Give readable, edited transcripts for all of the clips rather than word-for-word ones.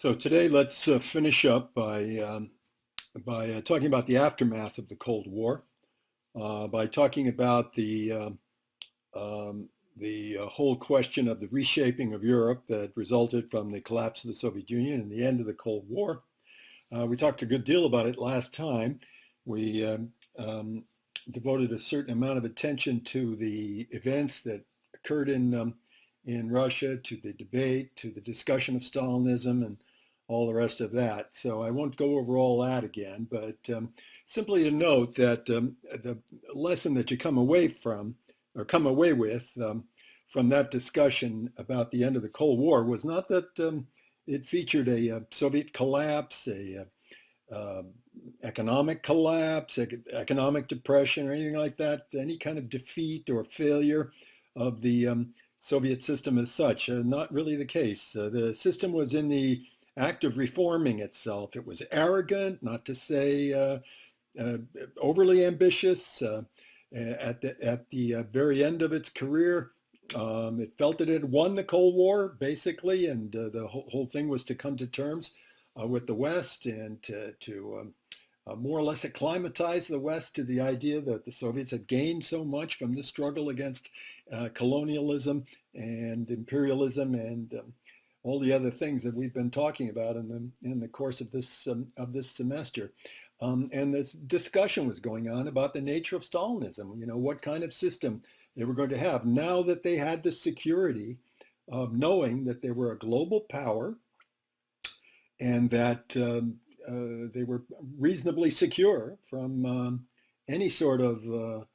So today, let's finish up by talking about the aftermath of the Cold War, by talking about the whole question of the reshaping of Europe that resulted from the collapse of the Soviet Union and the end of the Cold War. We talked a good deal about it last time. We devoted a certain amount of attention to the events that occurred in Russia, to the debate, to the discussion of Stalinism, and all the rest of that. So I won't go over all that again, but simply to note that the lesson that you come away from, or come away with from that discussion about the end of the Cold War was not that it featured a Soviet collapse, a economic collapse, economic depression, or anything like that, any kind of defeat or failure of the Soviet system as such. Not really the case. The system was in the act of reforming itself. It was arrogant, not to say overly ambitious. At the very end of its career, it felt that it had won the Cold War, basically, and the whole thing was to come to terms with the West and to more or less acclimatize the West to the idea that the Soviets had gained so much from the struggle against colonialism and imperialism and all the other things that we've been talking about in the course of this semester. And this discussion was going on about the nature of Stalinism, what kind of system they were going to have now that they had the security of knowing that they were a global power and that they were reasonably secure from any sort of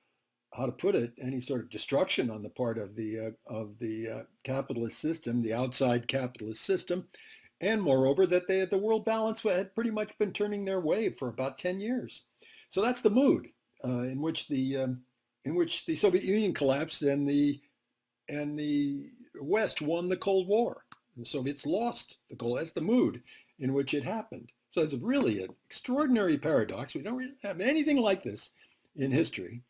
how to put it, any sort of destruction on the part of the capitalist system, the outside capitalist system, and moreover that the world balance had pretty much been turning their way for about 10 years. So that's the mood in which the Soviet Union collapsed and the West won the Cold War. The Soviets lost the Cold War. That's the mood in which it happened. So it's really an extraordinary paradox. We don't really have anything like this in history.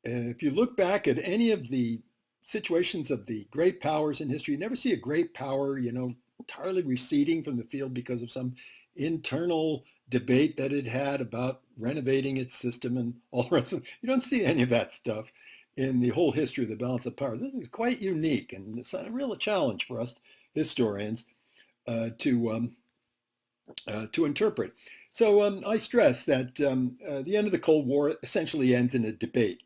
If you look back at any of the situations of the great powers in history, you never see a great power, entirely receding from the field because of some internal debate that it had about renovating its system and all the rest of it. You don't see any of that stuff in the whole history of the balance of power. This is quite unique, and it's a real challenge for us historians to interpret. So I stress that the end of the Cold War essentially ends in a debate.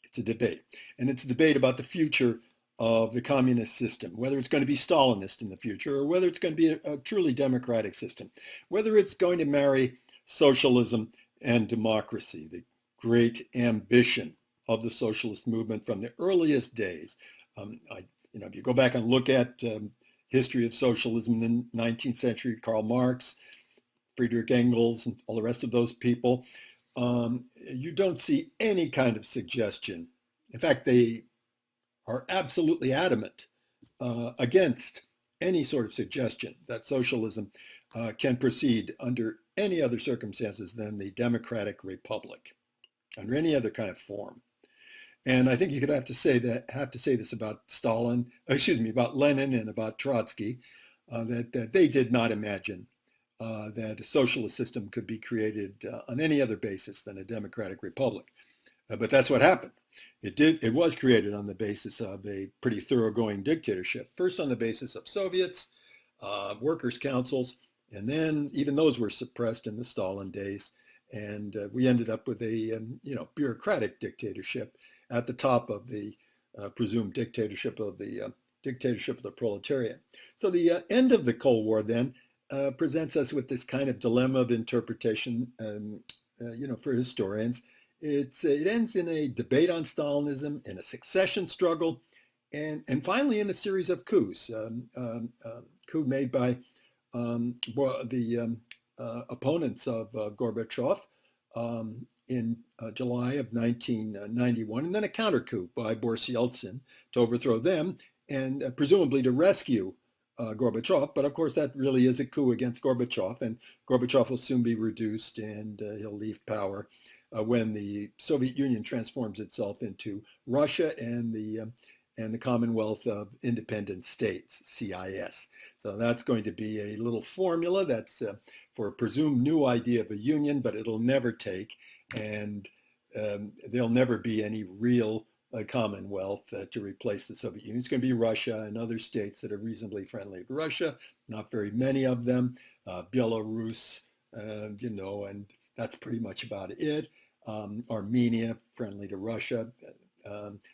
It's a debate, and it's a debate about the future of the communist system, whether it's going to be Stalinist in the future or whether it's going to be a truly democratic system, whether it's going to marry socialism and democracy, the great ambition of the socialist movement from the earliest days. If you go back and look at history of socialism in the 19th century, Karl Marx, Friedrich Engels, and all the rest of those people, you don't see any kind of suggestion. In fact, they are absolutely adamant against any sort of suggestion that socialism can proceed under any other circumstances than the democratic republic, under any other kind of form. And I think you could have to say this about about Lenin and about Trotsky, that they did not imagine that a socialist system could be created on any other basis than a democratic republic. But that's what happened. It was created on the basis of a pretty thoroughgoing dictatorship, first on the basis of Soviets, workers' councils, and then even those were suppressed in the Stalin days. And we ended up with a bureaucratic dictatorship at the top of the presumed dictatorship of the proletariat. So the end of the Cold War then presents us with this kind of dilemma of interpretation, for historians. It ends in a debate on Stalinism, in a succession struggle, and finally in a series of coups. Coup made by the opponents of Gorbachev in July of 1991, and then a counter coup by Boris Yeltsin to overthrow them and presumably to rescue Gorbachev. But of course, that really is a coup against Gorbachev, and Gorbachev will soon be reduced and he'll leave power when the Soviet Union transforms itself into Russia and the and the Commonwealth of Independent States, CIS. So that's going to be a little formula that's for a presumed new idea of a union, but it'll never take, and there'll never be any real Commonwealth to replace the Soviet Union. It's going to be Russia and other states that are reasonably friendly to Russia, not very many of them, Belarus, and that's pretty much about it. Armenia, friendly to Russia,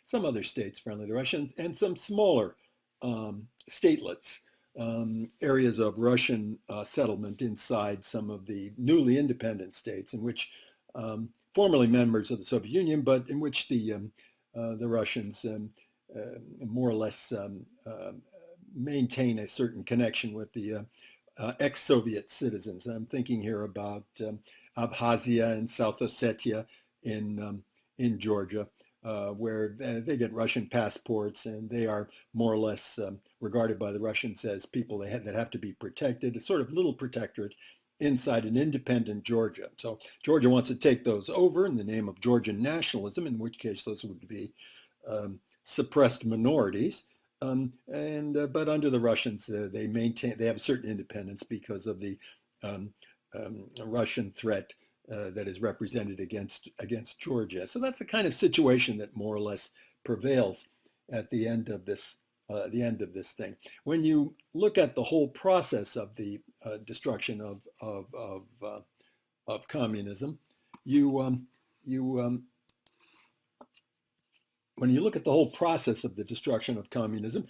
some other states friendly to Russia, and some smaller statelets, areas of Russian settlement inside some of the newly independent states, in which formerly members of the Soviet Union, but in which the Russians more or less maintain a certain connection with the ex-Soviet citizens. I'm thinking here about Abkhazia and South Ossetia in Georgia, where they get Russian passports, and they are more or less regarded by the Russians as people that have to be protected, a sort of little protectorate inside an independent Georgia. So Georgia wants to take those over in the name of Georgian nationalism, in which case those would be suppressed minorities. But under the Russians, they have a certain independence because of the Russian threat that is represented against Georgia. So that's the kind of situation that more or less prevails at the end of this thing. When you look at the whole process of the destruction of communism, when you look at the whole process of the destruction of communism,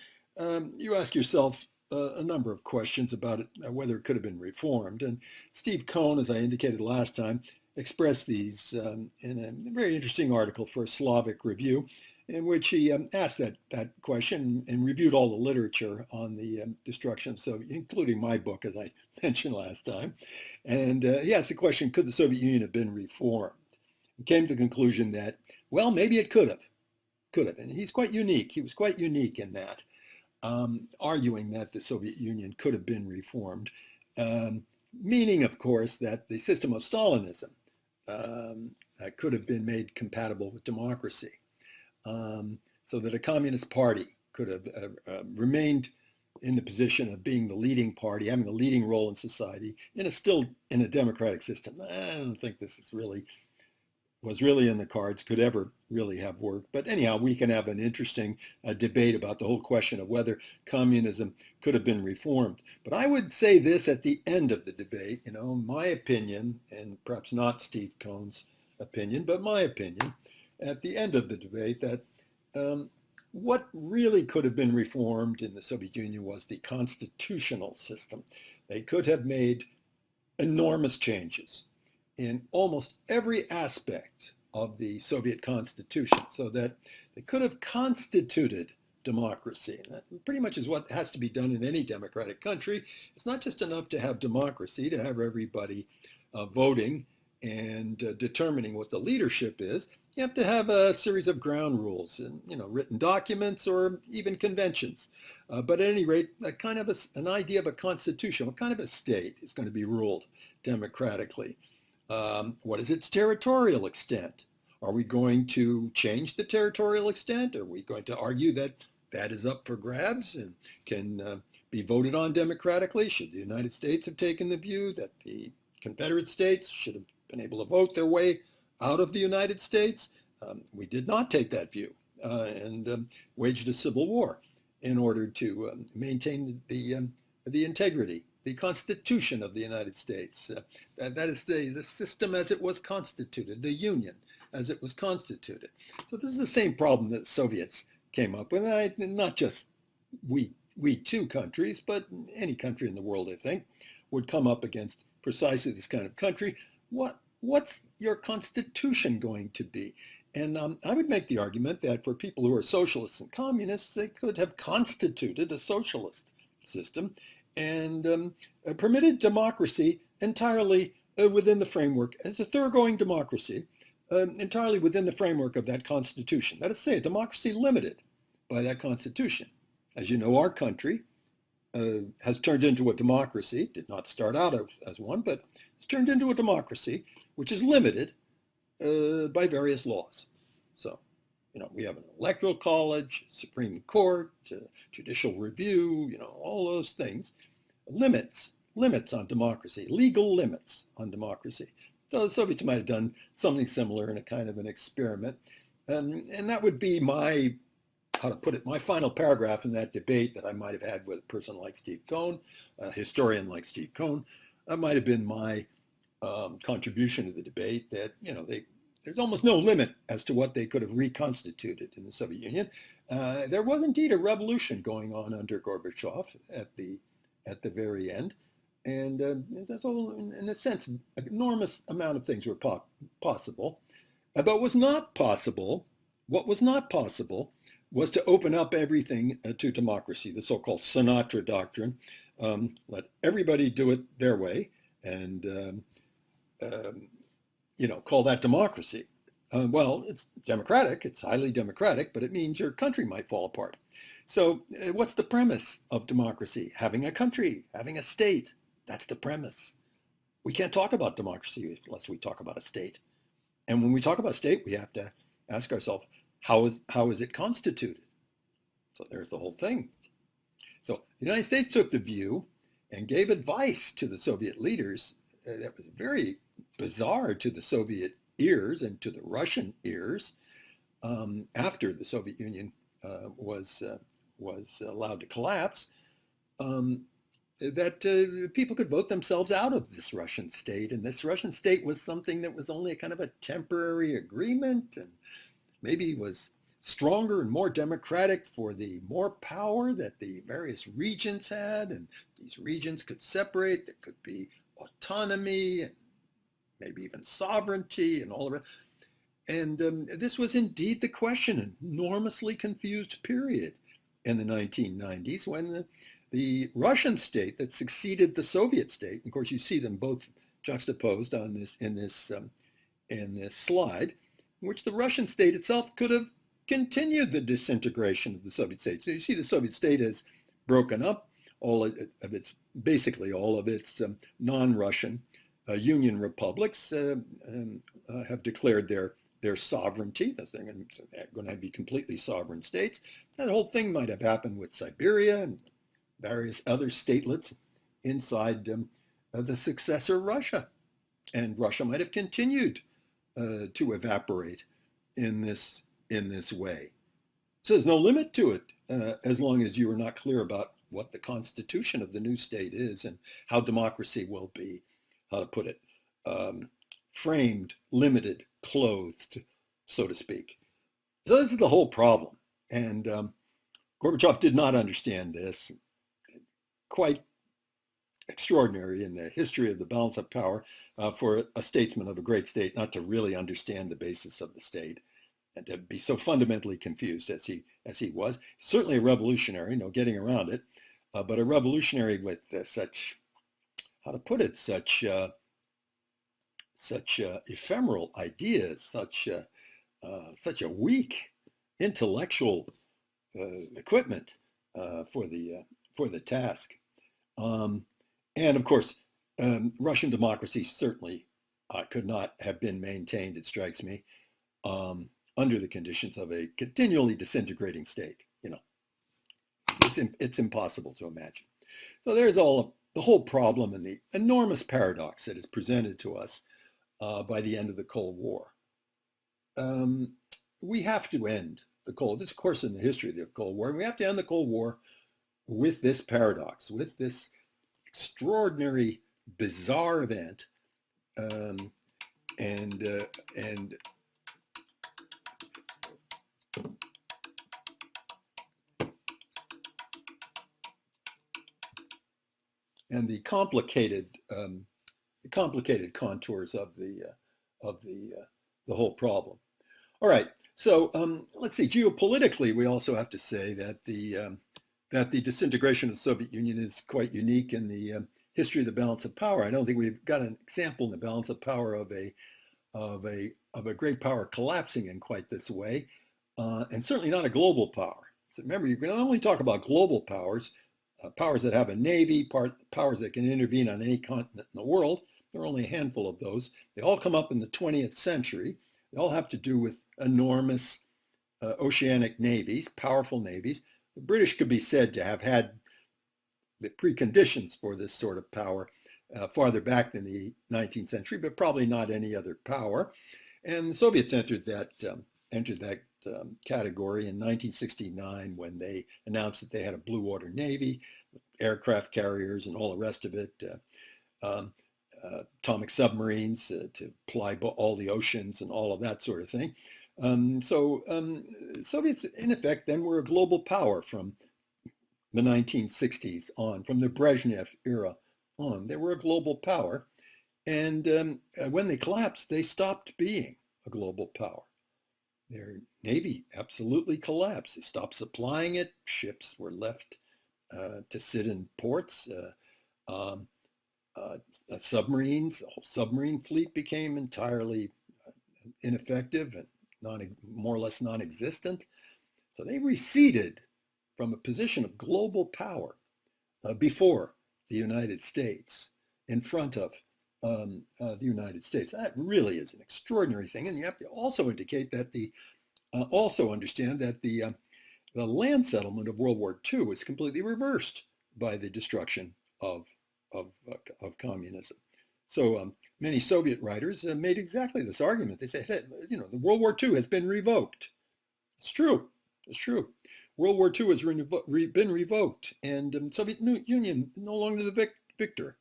you ask yourself a number of questions about it, whether it could have been reformed. And Steve Cohn, as I indicated last time, expressed these in a very interesting article for Slavic Review, in which he asked that question and reviewed all the literature on the destruction of Soviet, including my book, as I mentioned last time. And he asked the question, could the Soviet Union have been reformed? He came to the conclusion that, well, maybe it could have. And he's quite unique. He was quite unique in that, arguing that the Soviet Union could have been reformed, meaning, of course, that the system of Stalinism could have been made compatible with democracy, so that a communist party could have remained in the position of being the leading party, having a leading role in society, still in a democratic system. I don't think this was really in the cards, could ever really have worked. But anyhow, we can have an interesting debate about the whole question of whether communism could have been reformed. But I would say this at the end of the debate, my opinion, and perhaps not Steve Cohn's opinion, but my opinion, at the end of the debate, that what really could have been reformed in the Soviet Union was the constitutional system. They could have made enormous changes in almost every aspect of the Soviet constitution, so that they could have constituted democracy. And that pretty much is what has to be done in any democratic country. It's not just enough to have democracy, to have everybody voting and determining what the leadership is. You have to have a series of ground rules and written documents or even conventions. But at any rate, a kind of an idea of a constitution, what kind of a state is going to be ruled democratically? What is its territorial extent? Are we going to change the territorial extent? Are we going to argue that that is up for grabs and can be voted on democratically? Should the United States have taken the view that the Confederate States should have been able to vote their way out of the United States? We did not take that view and waged a civil war in order to maintain the integrity, the Constitution of the United States. That is the system as it was constituted, the Union as it was constituted. So this is the same problem that the Soviets came up with, not just we two countries, but any country in the world, I think, would come up against precisely this kind of country. What's your constitution going to be? And I would make the argument that for people who are socialists and communists, they could have constituted a socialist system and permitted democracy entirely within the framework, as a thoroughgoing democracy, entirely within the framework of that constitution. That is to say, a democracy limited by that constitution. As you know, our country has turned into a democracy, did not start out as one, but it's turned into a democracy, which is limited by various laws. So We have an electoral college, Supreme Court, judicial review, all those things. Limits on democracy, legal limits on democracy. So the Soviets might have done something similar in a kind of an experiment. And that would be my, how to put it, my final paragraph in that debate that I might have had with a person like Steve Cohn, a historian like Steve Cohn. That might have been my contribution to the debate, that, there's almost no limit as to what they could have reconstituted in the Soviet Union. There was indeed a revolution going on under Gorbachev at the very end. And that's all, in a sense, an enormous amount of things were possible. But what was not possible was to open up everything to democracy, the so-called Sinatra doctrine. Let everybody do it their way, and call that democracy. Well, it's democratic, it's highly democratic, but it means your country might fall apart. So what's the premise of democracy? Having a country, having a state. That's the premise. We can't talk about democracy unless we talk about a state. And when we talk about state, we have to ask ourselves, how is it constituted? So there's the whole thing. So the United States took the view and gave advice to the Soviet leaders that was very bizarre to the Soviet ears and to the Russian ears after the Soviet Union was allowed to collapse, that people could vote themselves out of this Russian state. And this Russian state was something that was only a kind of a temporary agreement, and maybe was stronger and more democratic for the more power that the various regions had. And these regions could separate, there could be autonomy and maybe even sovereignty and all of it. And this was indeed the question, an enormously confused period in the 1990s when the Russian state that succeeded the Soviet state, of course you see them both juxtaposed on this in this slide, in which the Russian state itself could have continued the disintegration of the Soviet state. So you see the Soviet state has broken up. Basically all of its non-Russian union republics have declared their sovereignty. They're going to be completely sovereign states. That whole thing might have happened with Siberia and various other statelets inside the successor Russia. And Russia might have continued to evaporate in this way. So there's no limit to it as long as you are not clear about what the constitution of the new state is and how democracy will be, how to put it, framed, limited, clothed, so to speak. So this is the whole problem. And Gorbachev did not understand this. Quite extraordinary in the history of the balance of power for a statesman of a great state not to really understand the basis of the state and to be so fundamentally confused as he was. Certainly a revolutionary, no getting around it, but a revolutionary with such, how to put it, such ephemeral ideas, such a weak intellectual equipment for the task. And of course, Russian democracy certainly could not have been maintained, it strikes me, under the conditions of a continually disintegrating state. It's impossible to imagine. So there's the whole problem and the enormous paradox that is presented to us by the end of the Cold War. We have to end the Cold. This, of course, in the history of the Cold War, and we have to end the Cold War with this paradox, with this extraordinary, bizarre event, and the complicated contours of the whole problem. All right, so let's see. Geopolitically, we also have to say that the disintegration of the Soviet Union is quite unique in the history of the balance of power. I don't think we've got an example in the balance of power of a great power collapsing in quite this way, and certainly not a global power. So remember, you can only talk about global powers, powers that have a navy, powers that can intervene on any continent in the world. There are only a handful of those. They all come up in the 20th century. They all have to do with enormous oceanic navies, powerful navies. The British could be said to have had the preconditions for this sort of power farther back than the 19th century, but probably not any other power. And the Soviets entered that category in 1969 when they announced that they had a blue water navy, aircraft carriers, and all the rest of it. Atomic submarines to ply all the oceans and all of that sort of thing. Soviets, in effect, then were a global power from the 1960s on, from the Brezhnev era on. They were a global power. And when they collapsed, they stopped being a global power. Their navy absolutely collapsed. They stopped supplying it. Ships were left to sit in ports. Submarines, the whole submarine fleet became entirely ineffective and more or less non-existent. So they receded from a position of global power before the United States, in front of the United States. That really is an extraordinary thing. And you have to also indicate that also understand that the land settlement of World War II was completely reversed by the destruction of communism. So many Soviet writers made exactly this argument. They said, hey, the World War II has been revoked. It's true. It's true. World War II has been revoked, and the Soviet Union no longer the victor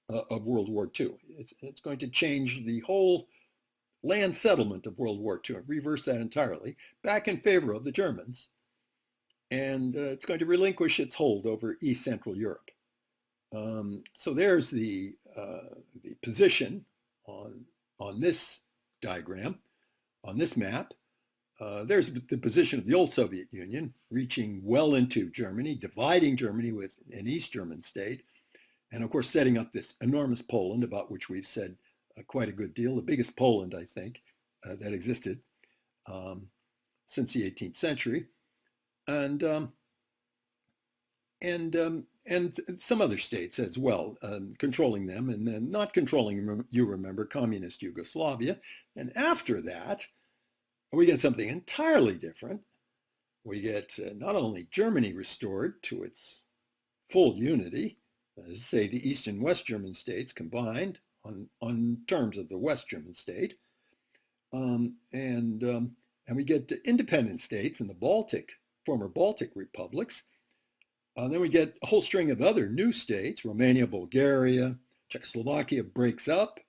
of World War II. It's going to change the whole land settlement of World War II, reverse that entirely, back in favor of the Germans, and it's going to relinquish its hold over East Central Europe. So there's the position on this diagram, on this map. There's the position of the old Soviet Union, reaching well into Germany, dividing Germany with an East German state, and of course setting up this enormous Poland, about which we've said quite a good deal, the biggest Poland, I think, that existed since the 18th century, and some other states as well, controlling them, and then not controlling, you remember, communist Yugoslavia. And after that, we get something entirely different. We get not only Germany restored to its full unity, say the East and West German states combined on terms of the West German state, and we get independent states in the former Baltic republics. Then we get a whole string of other new states: Romania, Bulgaria, Czechoslovakia breaks up,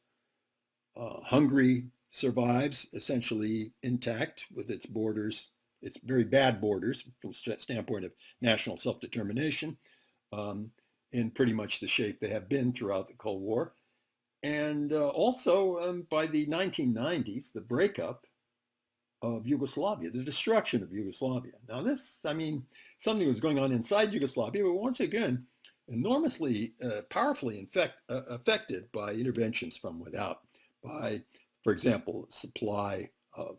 Hungary survives essentially intact with its borders, its very bad borders from the standpoint of national self-determination, in pretty much the shape they have been throughout the Cold War. And also by the 1990s, the breakup of Yugoslavia, the destruction of Yugoslavia. Now this, something was going on inside Yugoslavia, but once again, enormously powerfully affected by interventions from without, by, for example, supply of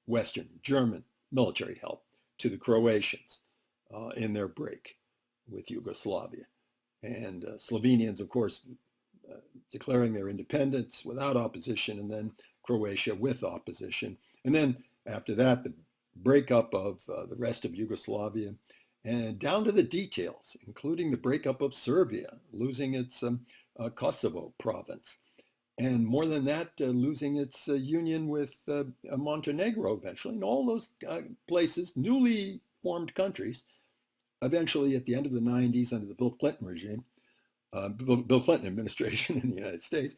Western German military help to the Croatians in their break with Yugoslavia. And Slovenians, of course, declaring their independence without opposition, and then Croatia with opposition. And then after that, the breakup of the rest of Yugoslavia, and down to the details, including the breakup of Serbia, losing its Kosovo province. And more than that, losing its union with Montenegro eventually. And all those places, newly formed countries, eventually at the end of the 90s under the Bill Clinton regime, Bill Clinton administration in the United States,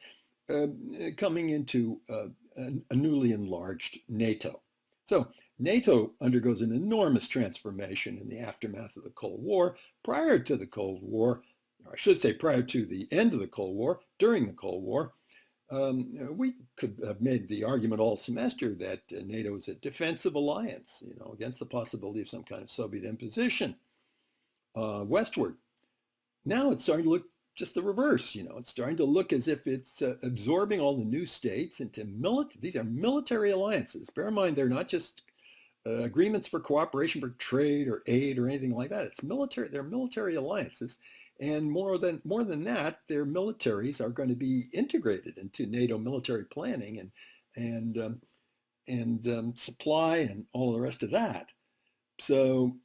coming into a newly enlarged NATO. So NATO undergoes an enormous transformation in the aftermath of the Cold War. Prior to the Cold War, or I should say prior to the end of the Cold War, during the Cold War, we could have made the argument all semester that NATO is a defensive alliance, against the possibility of some kind of Soviet imposition westward. Now it's starting to look just the reverse. It's starting to look as if it's absorbing all the new states into these are military alliances. Bear in mind, they're not just agreements for cooperation for trade or aid or anything like that. It's military. They're military alliances. And more than that, their militaries are going to be integrated into NATO military planning and supply and all the rest of that. So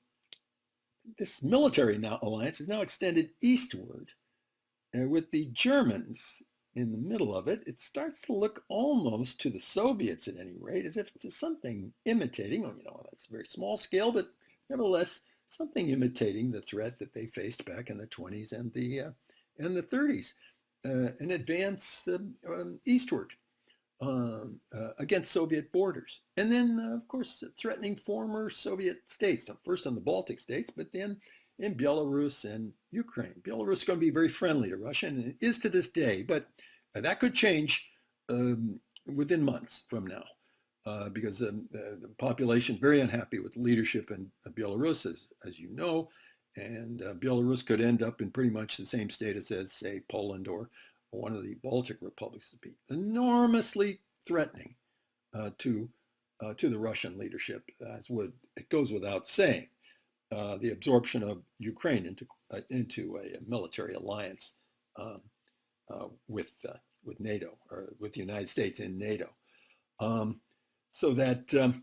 this military alliance is now extended eastward, and with the Germans in the middle of it, it starts to look almost to the Soviets, at any rate, as if it's something imitating, that's a very small scale, but nevertheless, something imitating the threat that they faced back in the 20s and the 30s, an advance eastward against Soviet borders. And then, of course, threatening former Soviet states, first on the Baltic states, but then in Belarus and Ukraine. Belarus is going to be very friendly to Russia, and it is to this day, but that could change within months from now, because the population is very unhappy with the leadership in Belarus, as you know, and Belarus could end up in pretty much the same status as, say, Poland or one of the Baltic republics, to be enormously threatening to the Russian leadership, it goes without saying. The absorption of Ukraine into a military alliance with NATO, or with the United States in NATO, so that the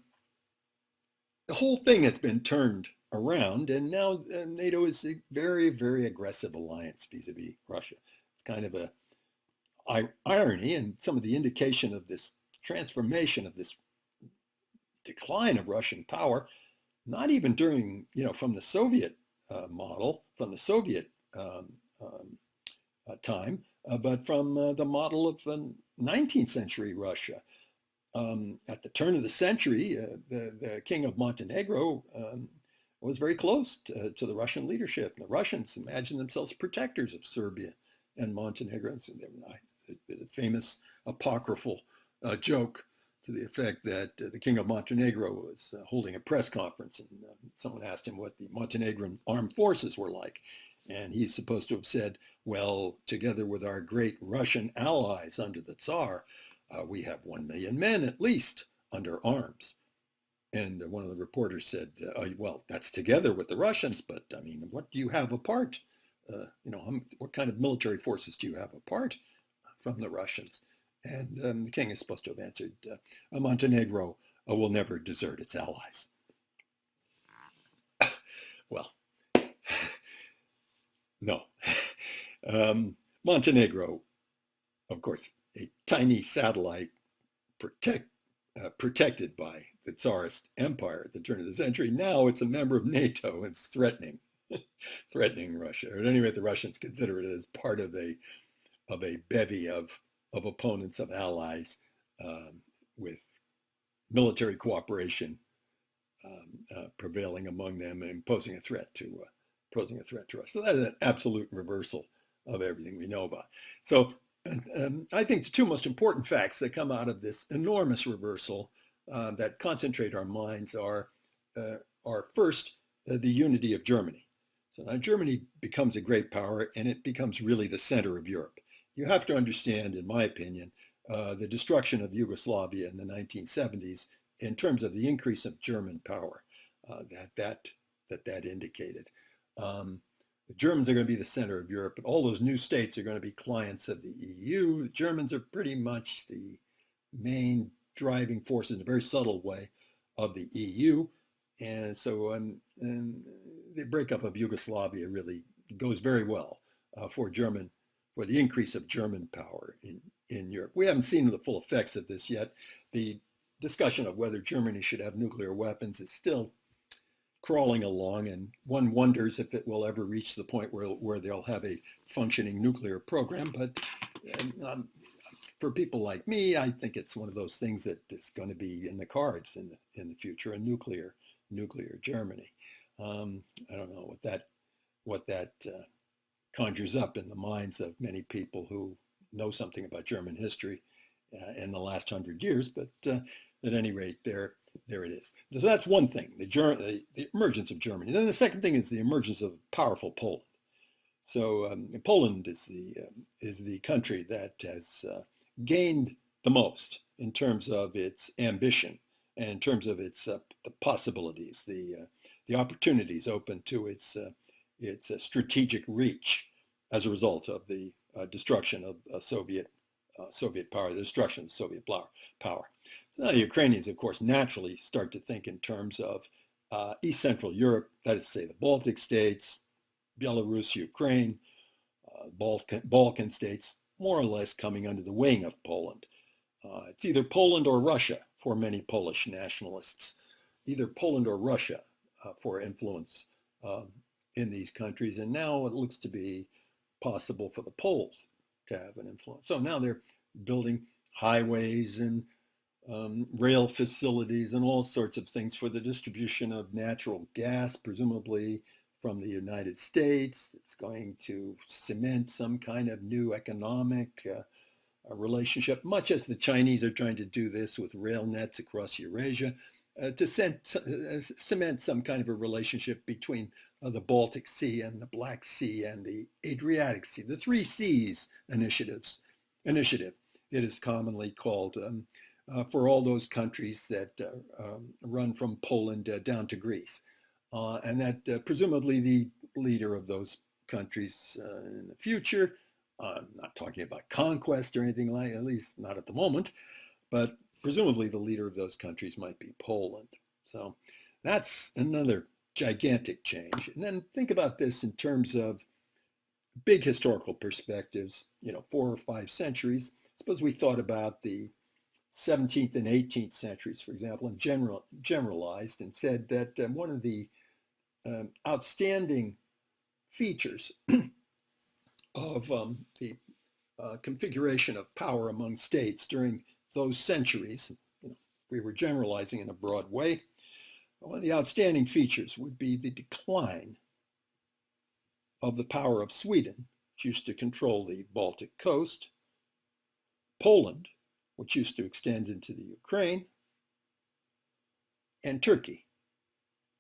whole thing has been turned around, and now NATO is a very, very aggressive alliance vis-a-vis Russia. It's kind of a irony, and some of the indication of this transformation, of this decline of Russian power, not even during, from the Soviet model, from the Soviet time, but from the model of 19th century Russia. At the turn of the century, the king of Montenegro was very close to the Russian leadership. The Russians imagined themselves protectors of Serbia and Montenegro. So the famous apocryphal joke to the effect that the king of Montenegro was holding a press conference, and someone asked him what the Montenegrin armed forces were like. And he's supposed to have said, well, together with our great Russian allies under the Tsar, we have 1 million men at least under arms. And one of the reporters said, well, that's together with the Russians, but I mean, what do you have apart? What kind of military forces do you have apart from the Russians? And the king is supposed to have answered, Montenegro will never desert its allies. Well, no. Montenegro, of course, a tiny satellite protected by the Tsarist Empire at the turn of the century. Now it's a member of NATO. It's threatening Russia. Or at any rate, the Russians consider it as part of a bevy of opponents, of allies, with military cooperation prevailing among them and posing a threat to Russia. So that is an absolute reversal of everything we know about. So I think the two most important facts that come out of this enormous reversal that concentrate our minds are first, the unity of Germany. So now Germany becomes a great power, and it becomes really the center of Europe. You have to understand, in my opinion, the destruction of Yugoslavia in the 1970s in terms of the increase of German power that indicated. The Germans are going to be the center of Europe, and all those new states are going to be clients of the EU. The Germans are pretty much the main driving force in a very subtle way of the EU. And so the breakup of Yugoslavia really goes very well for the increase of German power in Europe. We haven't seen the full effects of this yet. The discussion of whether Germany should have nuclear weapons is still crawling along, and one wonders if it will ever reach the point where they'll have a functioning nuclear program. But for people like me, I think it's one of those things that is going to be in the cards in the future, a nuclear Germany. I don't know what that conjures up in the minds of many people who know something about German history in the last 100 years, but at any rate, there it is. So that's one thing, the emergence of Germany. Then the second thing is the emergence of powerful Poland. So Poland is the country that has gained the most in terms of its ambition and in terms of its the possibilities, the opportunities open to its strategic reach as a result of the destruction of Soviet power, the destruction of Soviet power. So now the Ukrainians, of course, naturally start to think in terms of East Central Europe, that is to say the Baltic states, Belarus, Ukraine, Balkan states, more or less coming under the wing of Poland. It's either Poland or Russia for many Polish nationalists, either Poland or Russia for influence in these countries. And now it looks to be possible for the Poles to have an influence. So now they're building highways and rail facilities and all sorts of things for the distribution of natural gas, presumably from the United States. It's going to cement some kind of new economic relationship, much as the Chinese are trying to do this with rail nets across Eurasia, to cement some kind of a relationship between the Baltic Sea and the Black Sea and the Adriatic Sea, the three Seas initiative. It is commonly called for all those countries that run from Poland down to Greece. And that presumably the leader of those countries in the future, I'm not talking about conquest or anything like, at least not at the moment, but presumably the leader of those countries might be Poland. So that's another gigantic change. And then think about this in terms of big historical perspectives, 4 or 5 centuries. Suppose we thought about the 17th and 18th centuries, for example, and generalized and said that one of the outstanding features of the configuration of power among states during those centuries, we were generalizing in a broad way, one of the outstanding features would be the decline of the power of Sweden, which used to control the Baltic coast, Poland, which used to extend into the Ukraine, and Turkey,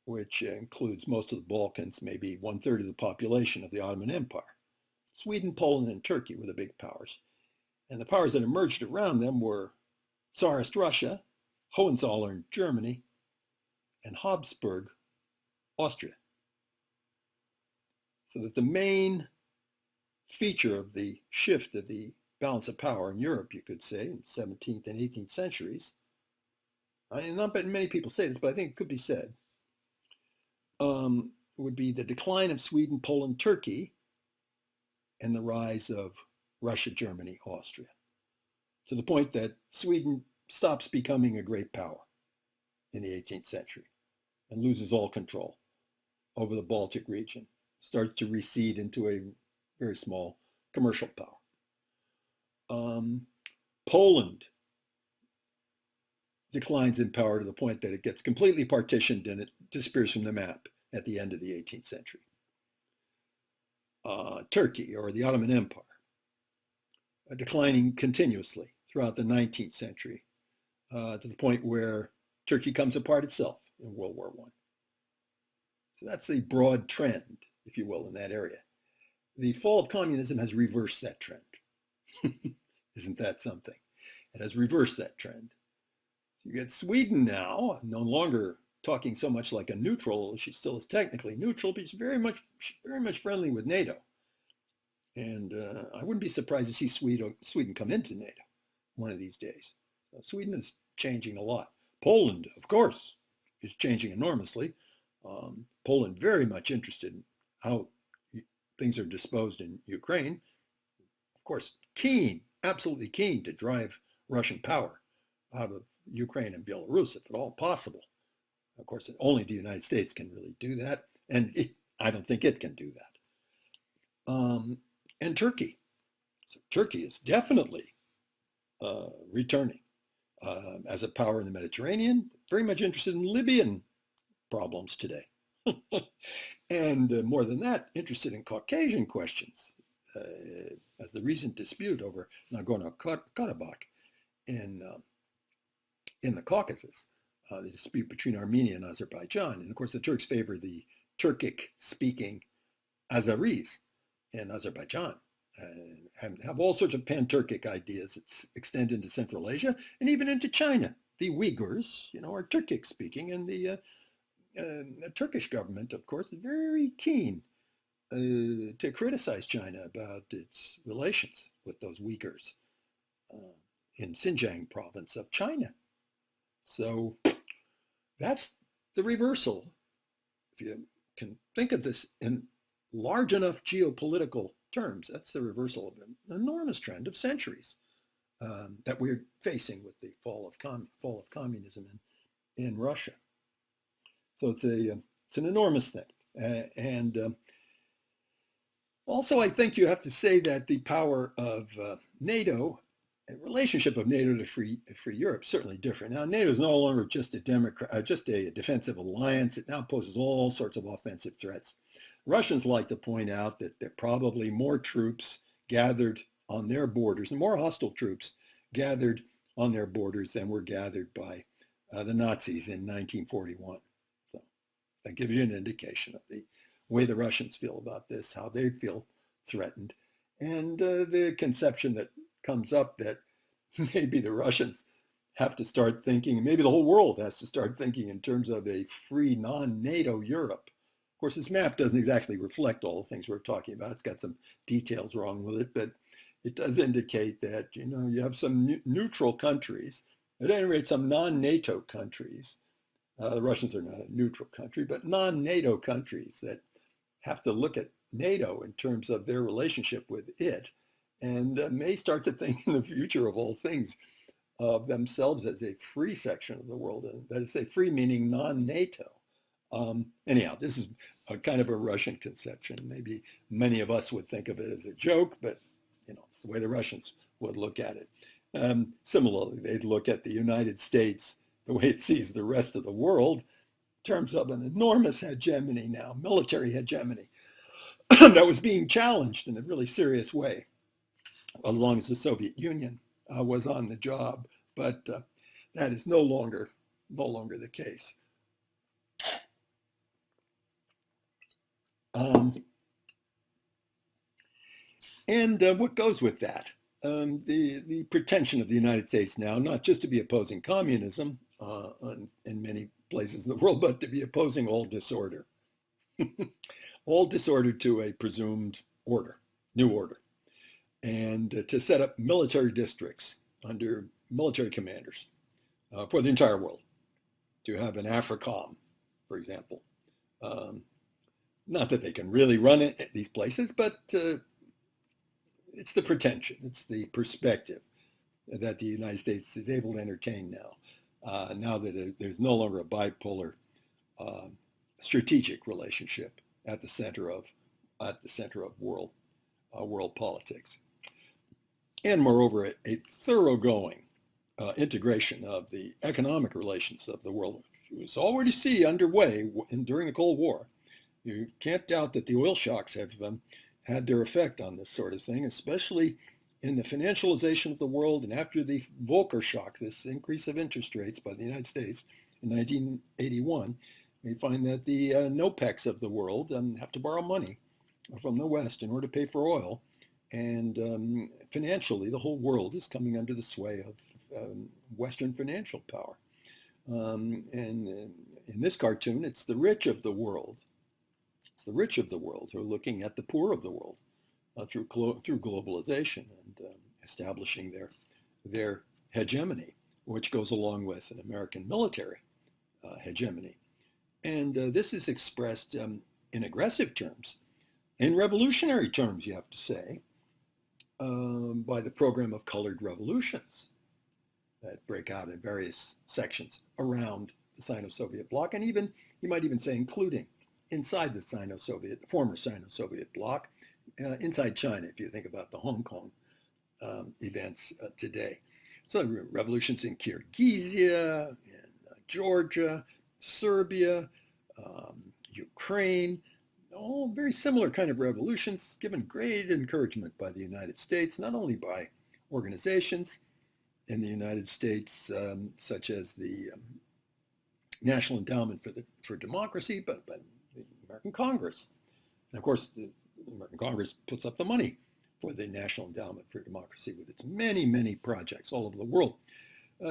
which includes most of the Balkans, maybe 1/3 of the population of the Ottoman Empire. Sweden, Poland, and Turkey were the big powers. And the powers that emerged around them were Tsarist Russia, Hohenzollern Germany, and Habsburg Austria. So that the main feature of the shift of the balance of power in Europe, you could say, in 17th and 18th centuries, not many people say this, but I think it could be said, would be the decline of Sweden, Poland, Turkey, and the rise of Russia, Germany, Austria, to the point that Sweden stops becoming a great power in the 18th century and loses all control over the Baltic region, starts to recede into a very small commercial power. Poland declines in power to the point that it gets completely partitioned and it disappears from the map at the end of the 18th century. Turkey, or the Ottoman Empire, declining continuously throughout the 19th century to the point where Turkey comes apart itself in World War I. So that's the broad trend, if you will, in that area. The fall of communism has reversed that trend. Isn't that something? It has reversed that trend. You get Sweden now, no longer talking so much like a neutral. She still is technically neutral, but she's very much friendly with NATO. And I wouldn't be surprised to see Sweden come into NATO one of these days. So Sweden is changing a lot. Poland, of course, is changing enormously. Poland very much interested in how things are disposed in Ukraine. Of course, absolutely keen to drive Russian power out of Ukraine and Belarus, if at all possible. Of course, only the United States can really do that, and I don't think it can do that. And Turkey. So Turkey is definitely returning as a power in the Mediterranean, very much interested in Libyan problems today. And more than that, interested in Caucasian questions, as the recent dispute over Nagorno-Karabakh in the Caucasus, the dispute between Armenia and Azerbaijan. And of course, the Turks favor the Turkic-speaking Azeris in Azerbaijan, and have all sorts of pan-Turkic ideas that extend into Central Asia and even into China. The Uyghurs, are Turkic-speaking, and the Turkish government, of course, is very keen to criticize China about its relations with those Uyghurs in Xinjiang province of China. So that's the reversal if you can think of this in large enough geopolitical terms, that's the reversal of an enormous trend of centuries that we're facing with the fall of communism in Russia. So it's an enormous thing, and also I think you have to say that the power of NATO, the relationship of NATO to free Europe, is certainly different. Now NATO is no longer just a defensive alliance. It now poses all sorts of offensive threats. Russians like to point out that there are probably more troops gathered on their borders, and more hostile troops gathered on their borders than were gathered by the Nazis in 1941. So that gives you an indication of the way the Russians feel about this, how they feel threatened, and the conception that comes up that maybe the Russians have to start thinking, maybe the whole world has to start thinking in terms of a free non-NATO Europe. Of course, this map doesn't exactly reflect all the things we're talking about. It's got some details wrong with it, but it does indicate that, you have some neutral countries, at any rate, some non-NATO countries. The Russians are not a neutral country, but non-NATO countries that have to look at NATO in terms of their relationship with it, and may start to think in the future of all things of themselves as a free section of the world. And that is, say, free meaning non-NATO. Anyhow, this is a kind of a Russian conception. Maybe many of us would think of it as a joke, but it's the way the Russians would look at it. Similarly, they'd look at the United States the way it sees the rest of the world in terms of an enormous hegemony now, military hegemony, that was being challenged in a really serious way as long as the Soviet Union was on the job. But that is no longer the case. And what goes with that? The pretension of the United States now, not just to be opposing communism in many places in the world, but to be opposing all disorder. All disorder to a presumed order, new order. And to set up military districts under military commanders for the entire world. To have an AFRICOM, for example. Not that they can really run it at these places, but it's the pretension, it's the perspective that the United States is able to entertain now, now that there's no longer a bipolar strategic relationship at the center of world politics, and moreover a thoroughgoing integration of the economic relations of the world, which was already underway during the Cold War. You can't doubt that the oil shocks have had their effect on this sort of thing, especially in the financialization of the world. And after the Volcker shock, this increase of interest rates by the United States in 1981, we find that the NOPECs of the world have to borrow money from the West in order to pay for oil. And financially, the whole world is coming under the sway of Western financial power. And in this cartoon, it's the rich of the world. It's the rich of the world who are looking at the poor of the world through globalization and establishing their hegemony, which goes along with an American military hegemony. And this is expressed in aggressive terms, in revolutionary terms, you have to say, by the program of colored revolutions that break out in various sections around the Sino-Soviet bloc, and even, you might even say, including inside the former Sino-Soviet bloc, inside China, if you think about the Hong Kong events today. So revolutions in Kyrgyzia, in Georgia, Serbia, Ukraine, all very similar kind of revolutions, given great encouragement by the United States, not only by organizations in the United States, such as the National Endowment for Democracy, but the American Congress. And of course, the American Congress puts up the money for the National Endowment for Democracy with its many, many projects all over the world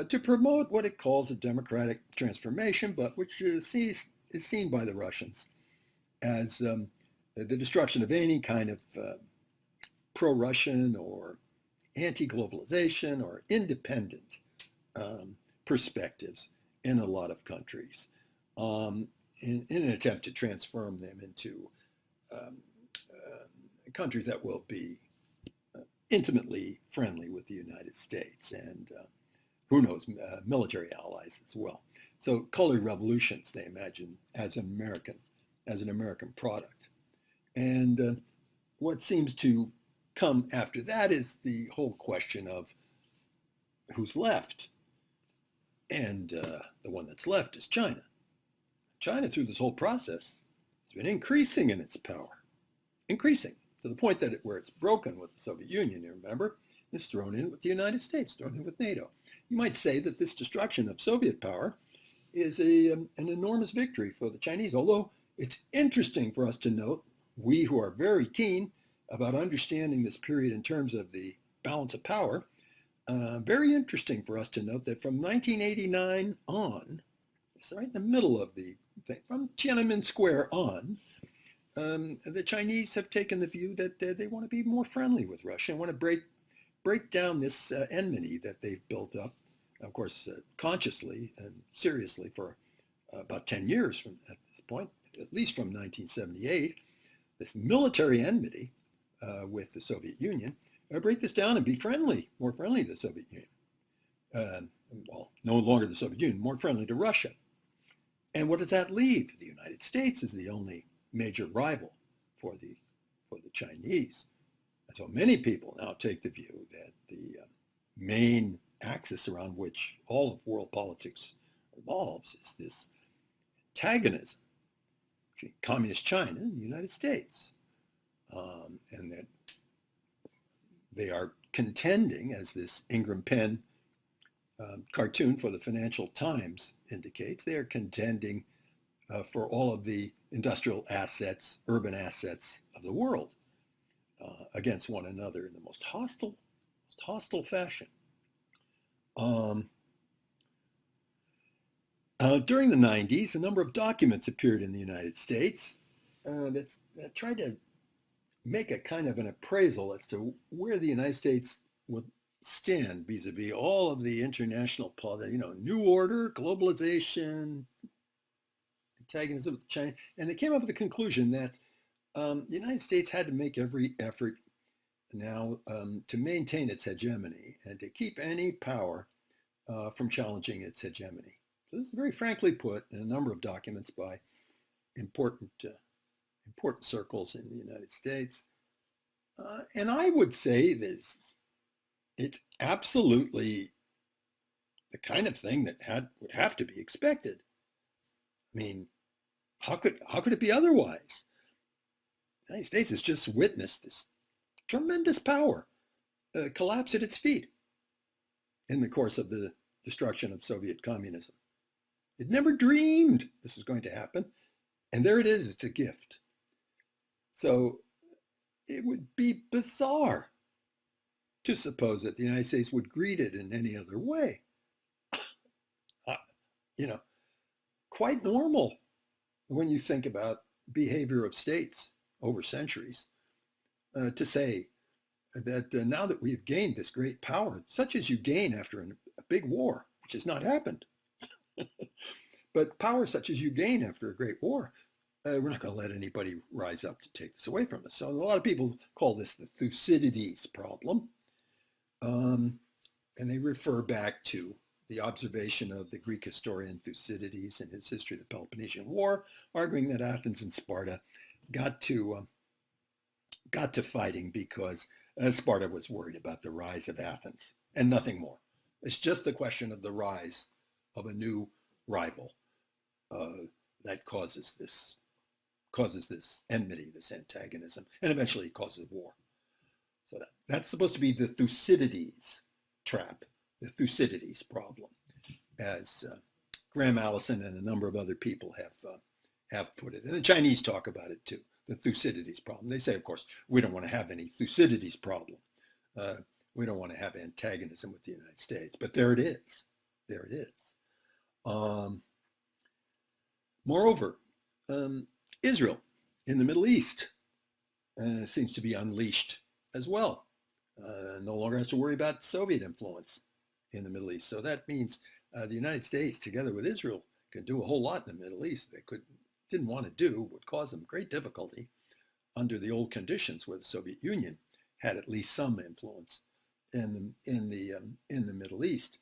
to promote what it calls a democratic transformation, but which is seen by the Russians as the destruction of any kind of pro-Russian or anti-globalization or independent perspectives in a lot of countries. in an attempt to transform them into um, countries that will be intimately friendly with the United States and who knows, military allies as well. So colored revolutions, they imagine, as an American product. And what seems to come after that is the whole question of who's left. And the one that's left is China. China, through this whole process, has been increasing in its power, increasing to the point that where it's broken with the Soviet Union, you remember, it's thrown in with the United States, thrown in with NATO. You might say that this destruction of Soviet power is an enormous victory for the Chinese, although it's interesting for us to note, we who are very keen about understanding this period in terms of the balance of power, very interesting for us to note that from 1989 on, it's right in the middle of the thing, from Tiananmen Square on, the Chinese have taken the view that they want to be more friendly with Russia and want to break down this enmity that they've built up, of course, consciously and seriously for about 10 years from at this point, at least from 1978, this military enmity with the Soviet Union, break this down and be friendly, more friendly to the Soviet Union. Well, no longer the Soviet Union, more friendly to Russia. And what does that leave? The United States is the only major rival for the Chinese. And so many people now take the view that the main axis around which all of world politics revolves is this antagonism between communist China and the United States. And that they are contending, as this Ingram Penn cartoon for the Financial Times indicates, they are contending for all of the industrial assets, urban assets of the world against one another in the most hostile fashion. During the 90s, a number of documents appeared in the United States that tried to make a kind of an appraisal as to where the United States would stand vis-a-vis all of the international politics, new order, globalization, antagonism with China. And they came up with the conclusion that the United States had to make every effort now to maintain its hegemony and to keep any power from challenging its hegemony. So this is very frankly put in a number of documents by important circles in the United States. And I would say this, it's absolutely the kind of thing that would have to be expected. I mean, how could it be otherwise? The United States has just witnessed this tremendous power collapse at its feet in the course of the destruction of Soviet communism. It never dreamed this was going to happen, and there it is, it's a gift. So it would be bizarre to suppose that the United States would greet it in any other way. Quite normal when you think about behavior of states over centuries, to say that now that we've gained this great power, such as you gain after a big war, which has not happened, but power such as you gain after a great war, we're not going to let anybody rise up to take this away from us. So a lot of people call this the Thucydides problem. And they refer back to the observation of the Greek historian Thucydides in his History of the Peloponnesian War, arguing that Athens and Sparta got to fighting because Sparta was worried about the rise of Athens and nothing more. It's just a question of the rise of a new rival that causes this enmity, this antagonism, and eventually causes war. So that's supposed to be the Thucydides trap, the Thucydides problem, as Graham Allison and a number of other people have put it. And the Chinese talk about it too, the Thucydides problem. They say, of course, we don't want to have any Thucydides problem. We don't want to have antagonism with the United States. But there it is. There it is. Moreover, Israel in the Middle East seems to be unleashed as well. No longer has to worry about Soviet influence in the Middle East. So that means the United States, together with Israel, can do a whole lot in the Middle East. They could didn't want to do would cause them great difficulty under the old conditions where the Soviet Union had at least some influence in the Middle East.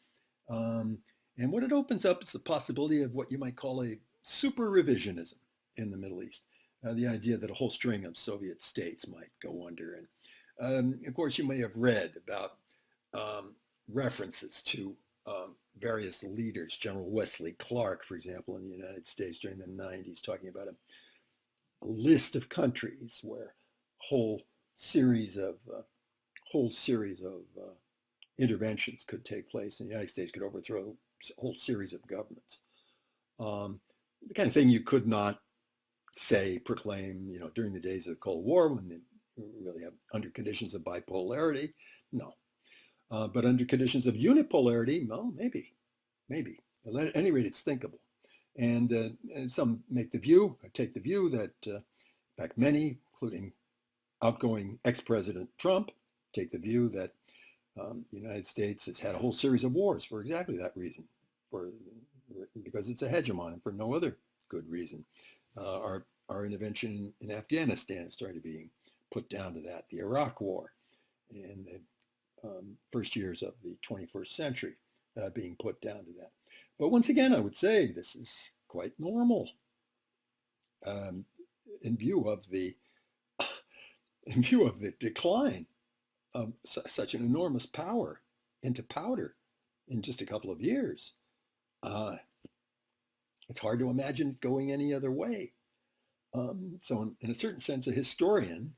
And what it opens up is the possibility of what you might call a super revisionism in the Middle East. The idea that a whole string of Soviet states might go under. And of course, you may have read about references to various leaders, General Wesley Clark, for example, in the United States during the 90s, talking about a list of countries where whole series of interventions could take place, and the United States could overthrow a whole series of governments. The kind of thing you could not say, proclaim, during the days of the Cold War when they really have under conditions of bipolarity. No. But under conditions of unipolarity, well, maybe. At any rate, it's thinkable. And some take the view that, in fact, many, including outgoing ex-President Trump, take the view that the United States has had a whole series of wars for exactly that reason, because it's a hegemon and for no other good reason. Our intervention in Afghanistan started being put down to that, the Iraq War, and the first years of the 21st century being put down to that. But once again, I would say this is quite normal in view of the decline of such an enormous power into powder in just a couple of years. It's hard to imagine it going any other way. So in a certain sense, a historian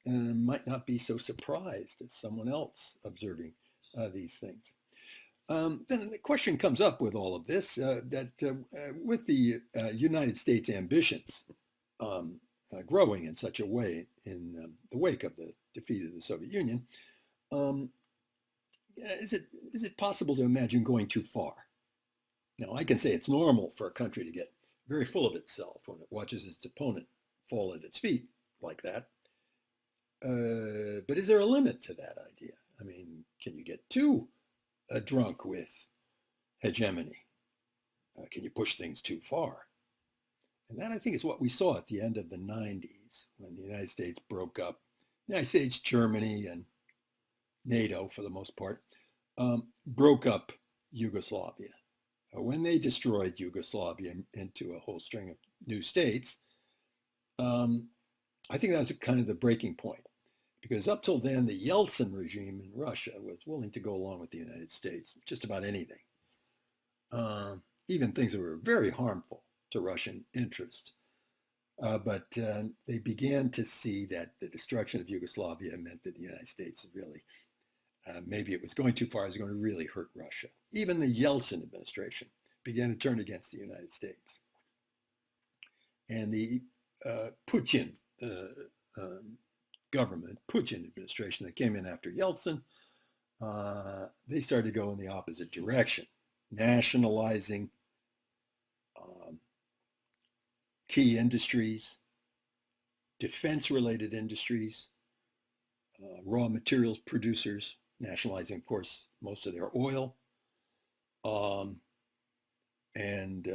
might not be so surprised as someone else observing these things. Then the question comes up with all of this that with the United States ambitions growing in such a way in the wake of the defeat of the Soviet Union, is it possible to imagine going too far? Now, I can say it's normal for a country to get very full of itself when it watches its opponent fall at its feet like that. But is there a limit to that idea? I mean, can you get too drunk with hegemony? Can you push things too far? And that, I think, is what we saw at the end of the 90s when the United States broke up. The United States, Germany, and NATO, for the most part, broke up Yugoslavia. When they destroyed Yugoslavia into a whole string of new states, I think that was kind of the breaking point. Because up till then, the Yeltsin regime in Russia was willing to go along with the United States, just about anything. Even things that were very harmful to Russian interest. But they began to see that the destruction of Yugoslavia meant that the United States really, maybe it was going too far, it was going to really hurt Russia. Even the Yeltsin administration began to turn against the United States. And the Putin government, Putin administration that came in after Yeltsin, they started to go in the opposite direction, nationalizing key industries, defense-related industries, raw materials producers, nationalizing, of course, most of their oil, and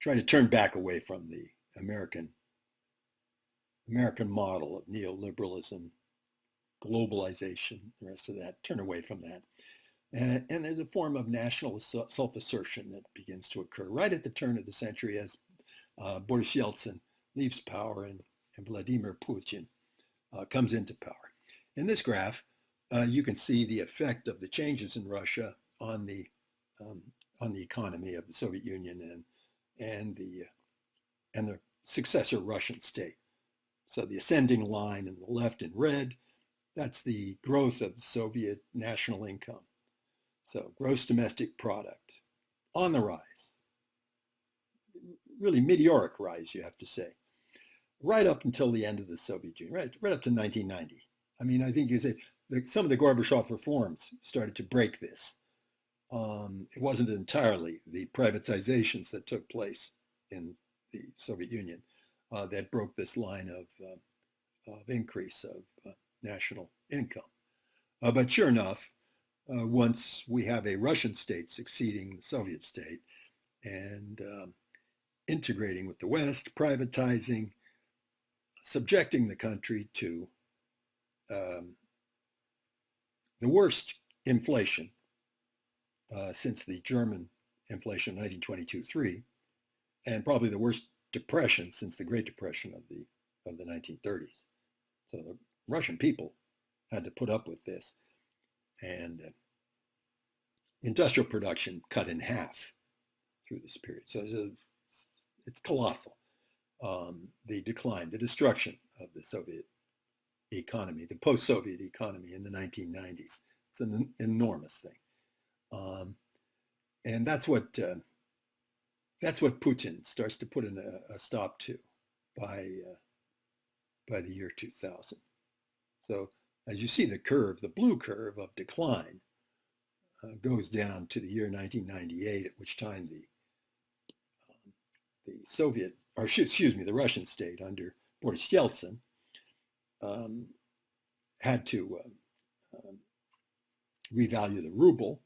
trying to turn back away from the American model of neoliberalism, globalization, the rest of that, turn away from that. And there's a form of national self-assertion that begins to occur right at the turn of the century as Boris Yeltsin leaves power and Vladimir Putin comes into power. In this graph, you can see the effect of the changes in Russia on the economy of the Soviet Union and the successor Russian state. So the ascending line in the left in red, that's the growth of the Soviet national income. So gross domestic product on the rise. Really meteoric rise, you have to say, right up until the end of the Soviet Union, right up to 1990. I mean, I think you say some of the Gorbachev reforms started to break this. It wasn't entirely the privatizations that took place in the Soviet Union that broke this line of increase of national income. But sure enough, once we have a Russian state succeeding the Soviet state, and integrating with the West, privatizing, subjecting the country to um, the worst inflation since the German inflation of 1922-3, and probably the worst depression since the Great Depression of the 1930s. So the Russian people had to put up with this, and industrial production cut in half through this period. So it's colossal. The decline, the destruction of the Soviet economy, the post-Soviet economy in the 1990s. It's an enormous thing, and that's what Putin starts to put in a stop to by the year 2000. So as you see the curve, the blue curve of decline goes down to the year 1998, at which time the Russian state under Boris Yeltsin had to revalue the ruble,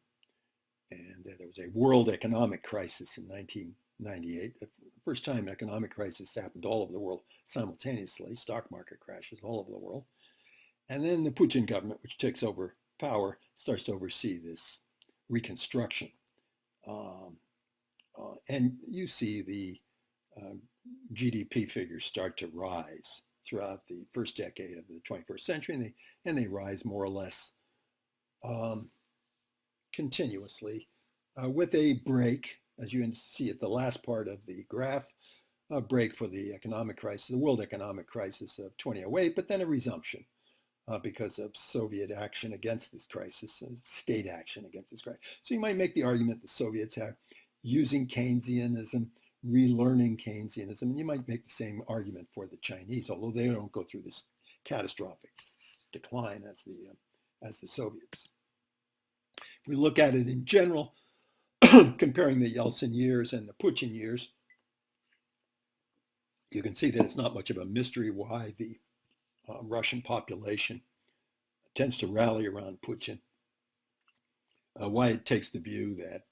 and there was a world economic crisis in 1998. The first time economic crisis happened all over the world simultaneously, stock market crashes all over the world. And then the Putin government, which takes over power, starts to oversee this reconstruction. And you see the GDP figures start to rise throughout the first decade of the 21st century, and they rise more or less continuously with a break, as you can see at the last part of the graph, a break for the economic crisis, the world economic crisis of 2008, but then a resumption because of Soviet action against this crisis, state action against this crisis. So you might make the argument the Soviets are using Keynesianism, relearning Keynesianism, and you might make the same argument for the Chinese, although they don't go through this catastrophic decline as the Soviets. If we look at it in general, comparing the Yeltsin years and the Putin years, you can see that it's not much of a mystery why the Russian population tends to rally around Putin, why it takes the view that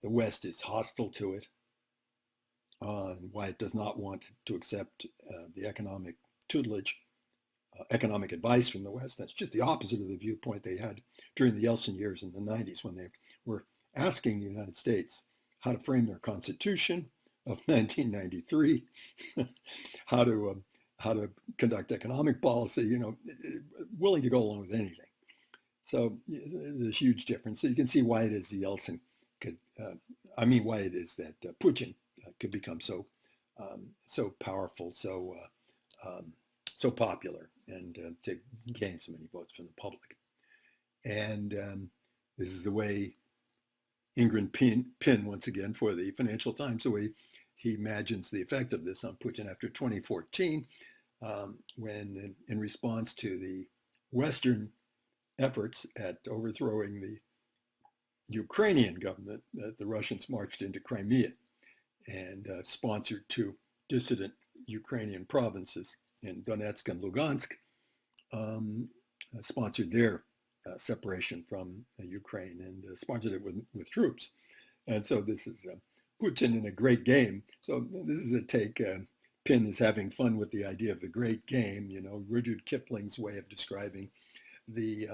the West is hostile to it, and why it does not want to accept the economic tutelage, economic advice from the West. That's just the opposite of the viewpoint they had during the Yeltsin years in the 90s, when they were asking the United States how to frame their constitution of 1993, how to conduct economic policy, willing to go along with anything. So there's a huge difference. So you can see why it is the Yeltsin why it is that Putin could become so powerful, so popular, and to gain so many votes from the public. And this is the way Ingrid Pin, once again, for the Financial Times, the way he imagines the effect of this on Putin after 2014, when in response to the Western efforts at overthrowing the Ukrainian government, the Russians marched into Crimea and sponsored two dissident Ukrainian provinces in Donetsk and Lugansk, sponsored their separation from Ukraine, and sponsored it with troops. And so this is Putin in a great game. So this is a take. Pin is having fun with the idea of the great game, Rudyard Kipling's way of describing the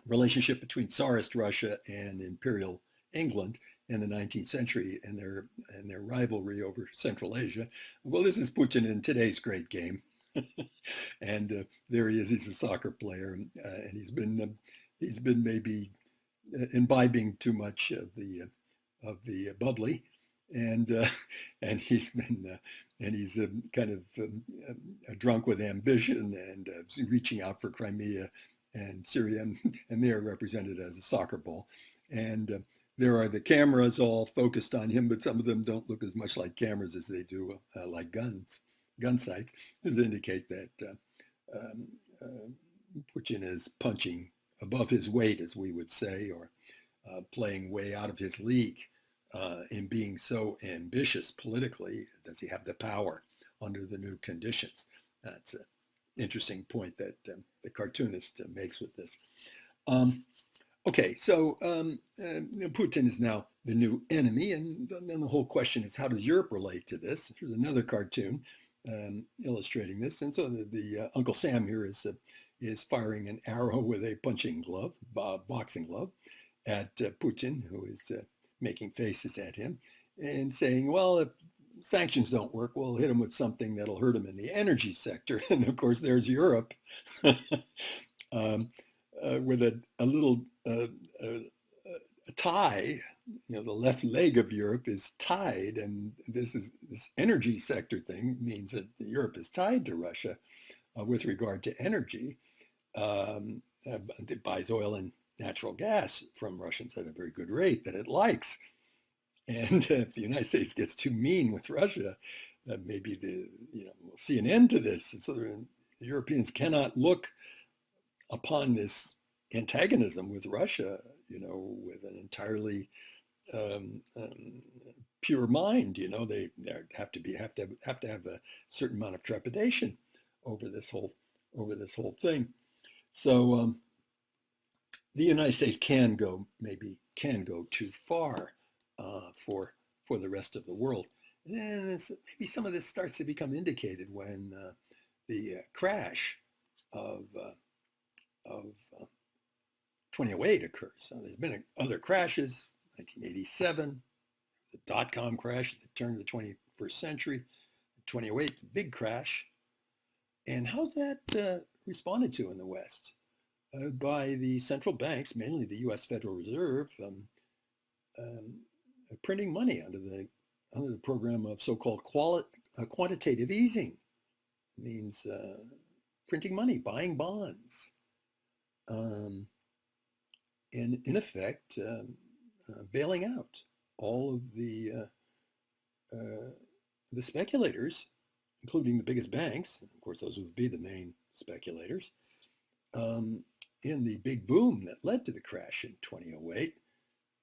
relationship between Tsarist Russia and Imperial England in the 19th century, and their rivalry over Central Asia. Well, this is Putin in today's great game. And there he is. He's a soccer player, and he's been maybe imbibing too much of the bubbly, and he's kind of drunk with ambition, and reaching out for Crimea and Syria, and they are represented as a soccer ball. And there are the cameras all focused on him, but some of them don't look as much like cameras as they do like gun sights. Does indicate that Putin is punching above his weight, as we would say, or playing way out of his league in being so ambitious politically. Does he have the power under the new conditions? That's an interesting point that the cartoonist makes with this. Okay, so Putin is now the new enemy, and then the whole question is, how does Europe relate to this? Here's another cartoon illustrating this, and so the Uncle Sam here is firing an arrow with a punching glove, boxing glove, at Putin, who is making faces at him, and saying, "Well, if sanctions don't work, we'll hit him with something that'll hurt him in the energy sector." And of course, there's Europe. um, with a little a tie. The left leg of Europe is tied, and this energy sector thing means that Europe is tied to Russia with regard to energy. It buys oil and natural gas from Russians at a very good rate that it likes. And if the United States gets too mean with Russia, maybe we'll see an end to this. So Europeans cannot look upon this antagonism with Russia, with an entirely pure mind. They have to have a certain amount of trepidation over this whole thing. So the United States can go too far for the rest of the world, and maybe some of this starts to become indicated when the crash of 2008 occurs. So there's been other crashes, 1987, the dot-com crash at the turn of the 21st century, 2008, the big crash. And how's that responded to in the West? By the central banks, mainly the U.S. Federal Reserve, printing money under the program of so-called quantitative easing. It means printing money, buying bonds. And in effect, bailing out all of the speculators, including the biggest banks, of course, those would be the main speculators, in the big boom that led to the crash in 2008.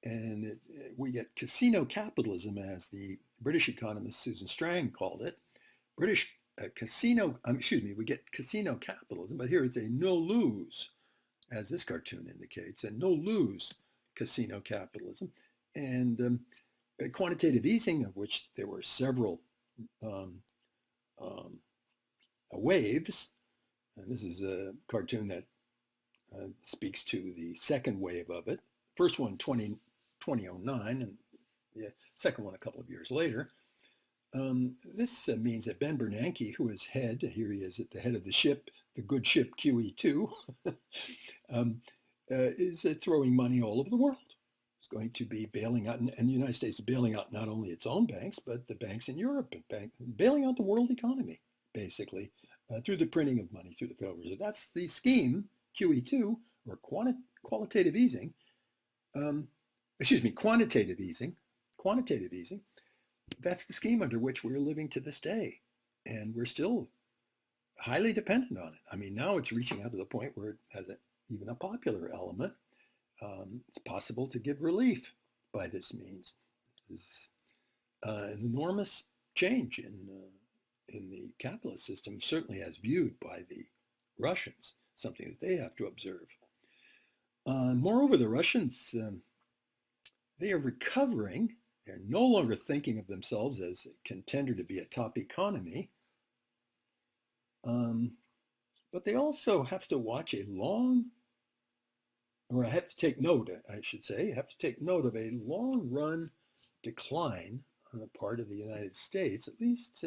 And we get casino capitalism, as the British economist Susan Strang called it. We get casino capitalism, but here it's a no-lose, as this cartoon indicates, a no-lose casino capitalism. And quantitative easing, of which there were several waves, and this is a cartoon that speaks to the second wave of it. First one, 2009, and the second one a couple of years later. This means that Ben Bernanke, who is here he is at the head of the ship, the good ship QE2, is throwing money all over the world. It's going to be bailing out, and the United States is bailing out not only its own banks, but the banks in Europe, bailing out the world economy, basically, through the printing of money through the Federal Reserve. That's the scheme, QE2, or quantitative easing. Quantitative easing. Quantitative easing. That's the scheme under which we're living to this day. And we're still highly dependent on it. I mean, now it's reaching out to the point where it has even a popular element. It's possible to give relief by this means. This is an enormous change in the capitalist system, certainly as viewed by the Russians, something that they have to observe. Moreover, the Russians, they are recovering. They're no longer thinking of themselves as a contender to be a top economy. But they also have to watch have to take note, I should say, have to take note of a long run decline on the part of the United States, at least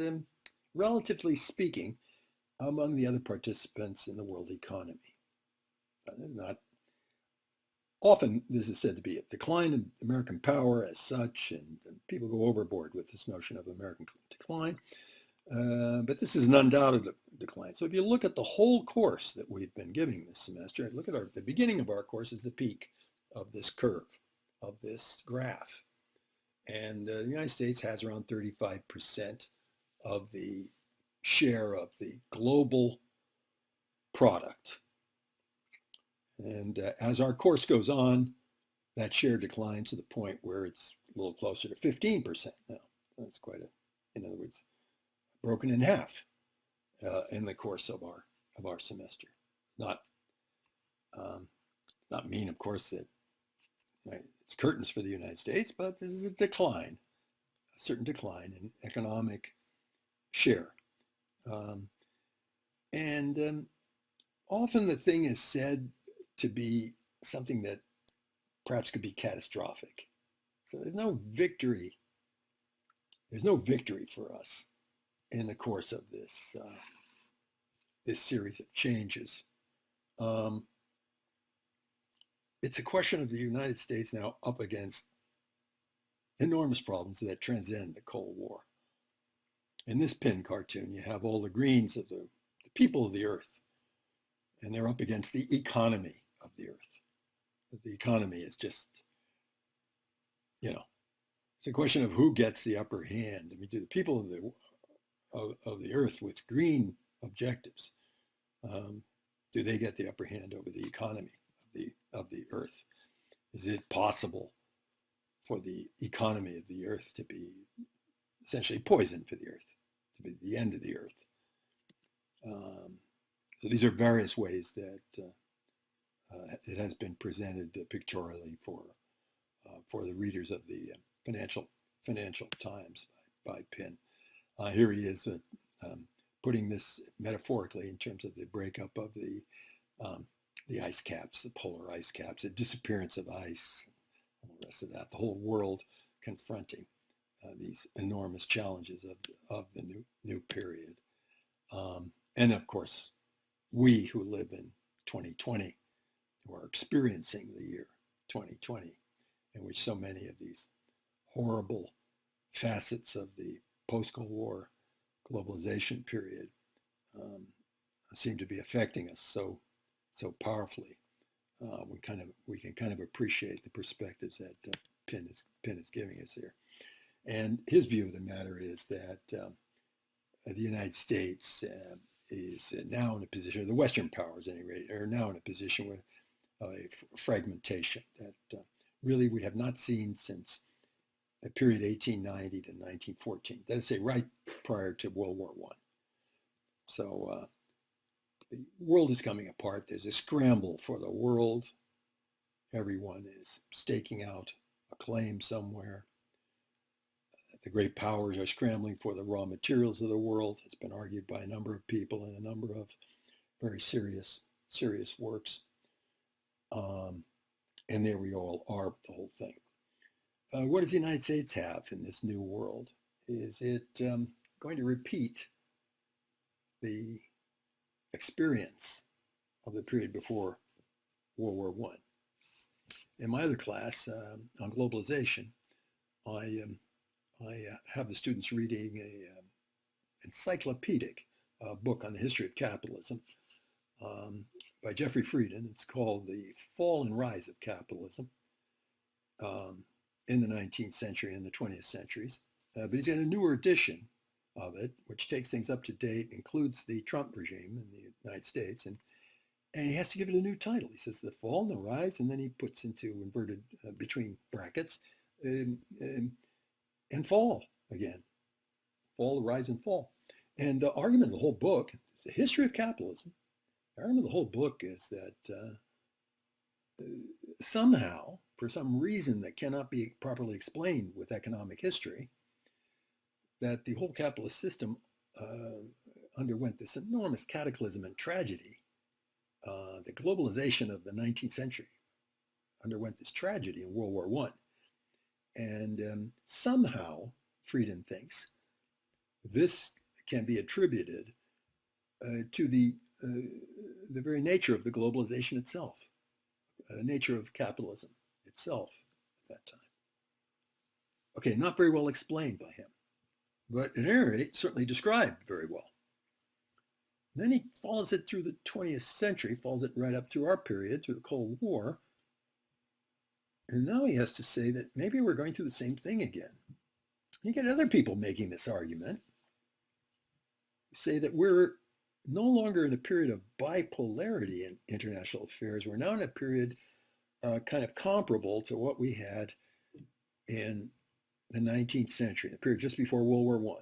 relatively speaking, among the other participants in the world economy. Not often this is said to be a decline in American power as such, and people go overboard with this notion of American decline. But this is an undoubted decline. So if you look at the whole course that we've been giving this semester, look at the beginning of our course is the peak of this curve, of this graph. And the United States has around 35% of the share of the global product. And as our course goes on, that share declines to the point where it's a little closer to 15% now. That's in other words, broken in half in the course of our semester. Not mean, of course, that right? It's curtains for the United States, but this is a decline, a certain decline in economic share. Um, and often the thing is said to be something that perhaps could be catastrophic. So there's no victory. There's no victory for us in the course of this series of changes. Um, it's a question of the United States now up against enormous problems that transcend the Cold War. In this pin cartoon, you have all the greens of the people of the earth, and they're up against the economy of the earth. The economy is just, it's a question of who gets the upper hand. I mean, do the people of the earth with green objectives, do they get the upper hand over the economy of the earth? Is it possible for the economy of the earth to be essentially poison for the earth, to be the end of the earth? So these are various ways that it has been presented pictorially for the readers of the Financial Times by Pin. Here he is putting this metaphorically in terms of the breakup of the ice caps, the polar ice caps, the disappearance of ice, all the rest of that, the whole world confronting these enormous challenges of the new period. And of course, we who live in 2020, who are experiencing the year 2020, in which so many of these horrible facets of the post-Cold War globalization period seem to be affecting us so powerfully. We can kind of appreciate the perspectives that Pin is giving us here. And his view of the matter is that the United States is now in a position, or the Western powers at any rate, are now in a position with a fragmentation that really we have not seen since the period 1890 to 1914. That is, say, right prior to World War I. So the world is coming apart. There's a scramble for the world. Everyone is staking out a claim somewhere. The great powers are scrambling for the raw materials of the world. It's been argued by a number of people in a number of very serious works. And there we all are with the whole thing. What does the United States have in this new world? Is it going to repeat the experience of the period before World War I? In my other class on globalization, I have the students reading an encyclopedic book on the history of capitalism by Jeffrey Frieden. It's called The Fall and Rise of Capitalism in the 19th century and the 20th centuries. But he's got a newer edition of it, which takes things up to date, includes the Trump regime in the United States, and he has to give it a new title. He says The Fall and the Rise, and then he puts into inverted between brackets and fall again. Fall, rise, and fall. And the argument of the whole book is the history of capitalism. The argument of the whole book is that somehow, for some reason that cannot be properly explained with economic history, that the whole capitalist system underwent this enormous cataclysm and tragedy. The globalization of the 19th century underwent this tragedy in World War I. And somehow, Frieden thinks, this can be attributed to the very nature of the globalization itself, nature of capitalism itself at that time. Okay, not very well explained by him, but at any rate, certainly described very well. And then he follows it through the 20th century, follows it right up through our period, through the Cold War. And now he has to say that maybe we're going through the same thing again. You get other people making this argument, say that we're no longer in a period of bipolarity in international affairs. We're now in a period kind of comparable to what we had in the 19th century, the period just before World War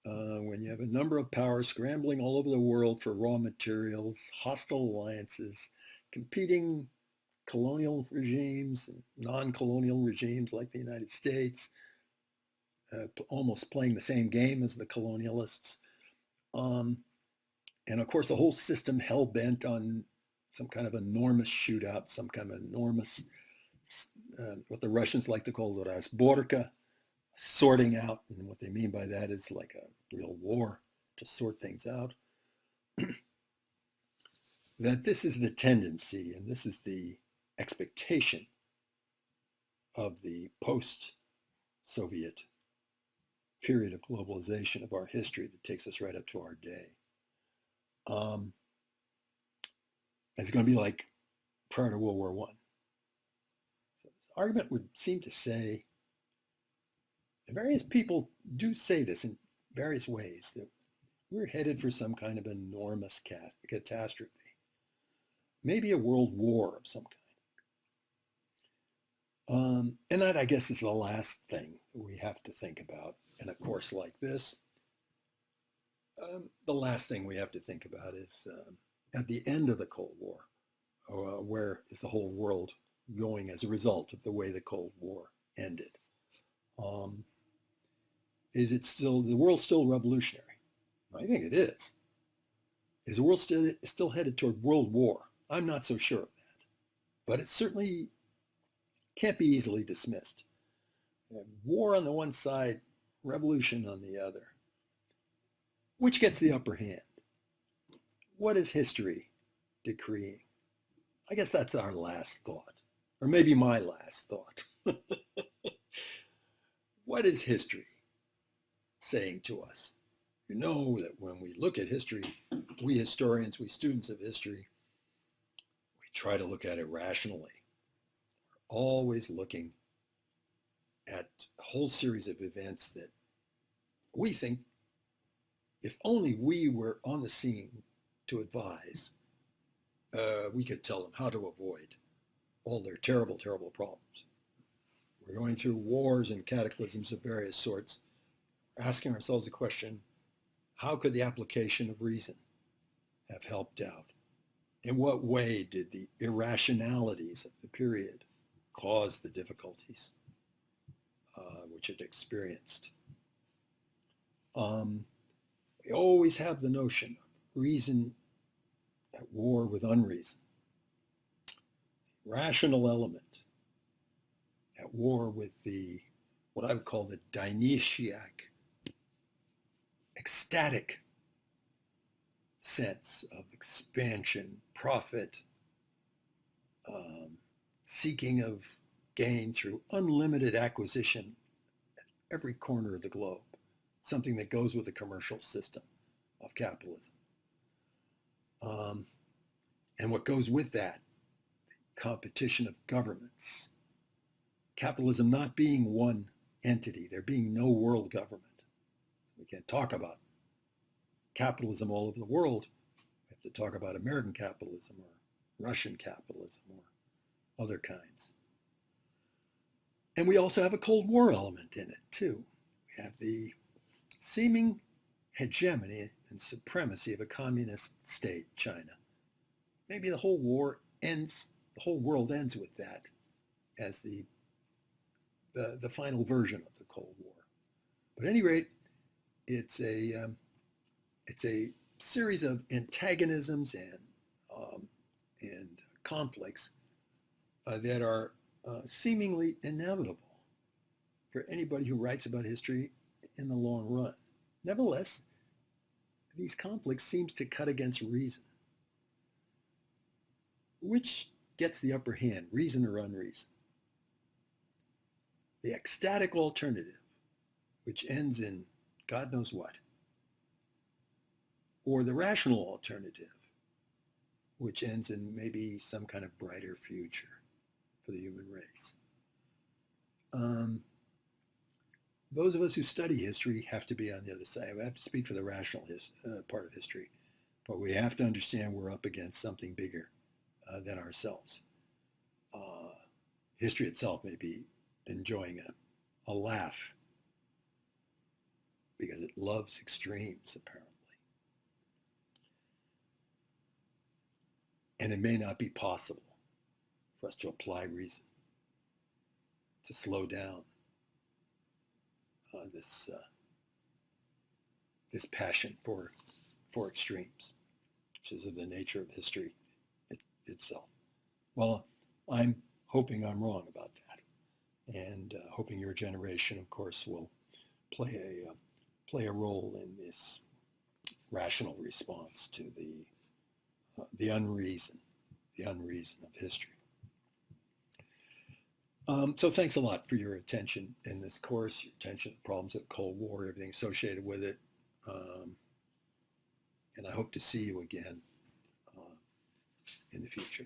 I, when you have a number of powers scrambling all over the world for raw materials, hostile alliances, competing colonial regimes, non-colonial regimes like the United States, almost playing the same game as the colonialists. Um, and of course, the whole system hell-bent on some kind of enormous shootout, some kind of enormous, what the Russians like to call the razborka, sorting out. And what they mean by that is like a real war to sort things out. That this is the tendency and this is the expectation of the post-Soviet period of globalization of our history that takes us right up to our day. It's going to be like prior to World War I. So this argument would seem to say, and various people do say this in various ways, that we're headed for some kind of enormous catastrophe, maybe a world war of some kind. And that, I guess, is the last thing we have to think about in a course like this. The last thing we have to think about is at the end of the Cold War, where is the whole world going as a result of the way the Cold War ended? Is the world still revolutionary? I think it is. Is the world still headed toward world war? I'm not so sure of that, but it certainly can't be easily dismissed. War on the one side, revolution on the other. Which gets the upper hand? What is history decreeing? I guess that's our last thought, or maybe my last thought. What is history saying to us? You know that when we look at history, we historians, we students of history, we try to look at it rationally. We're always looking at a whole series of events that we think, if only we were on the scene to advise, we could tell them how to avoid all their terrible, terrible problems. We're going through wars and cataclysms of various sorts, asking ourselves the question, how could the application of reason have helped out? In what way did the irrationalities of the period cause the difficulties which it experienced? We always have the notion of reason at war with unreason, rational element at war with what I would call the Dionysiac, ecstatic sense of expansion, profit, seeking of gain through unlimited acquisition at every corner of the globe, something that goes with the commercial system of capitalism. And what goes with that, competition of governments, capitalism not being one entity, there being no world government. We can't talk about capitalism all over the world. We have to talk about American capitalism or Russian capitalism or other kinds. And we also have a Cold War element in it too. We have the seeming hegemony and supremacy of a communist state, China. Maybe the whole world ends with that as the final version of the Cold War. But at any rate, it's a series of antagonisms and conflicts that are seemingly inevitable for anybody who writes about history in the long run. Nevertheless, these conflicts seems to cut against reason. Which gets the upper hand, reason or unreason? The ecstatic alternative, which ends in God knows what, or the rational alternative, which ends in maybe some kind of brighter future for the human race. Those of us who study history have to be on the other side. We have to speak for the rational part of history, but we have to understand we're up against something bigger than ourselves. History itself may be enjoying a laugh because it loves extremes, apparently. And it may not be possible for us to apply reason, to slow down this passion for extremes, which is of the nature of history itself. Well, I'm hoping I'm wrong about that, and hoping your generation, of course, will play a role in this rational response to the unreason of history. So thanks a lot for your attention in this course, your attention to the problems of the Cold War, everything associated with it. And I hope to see you again in the future.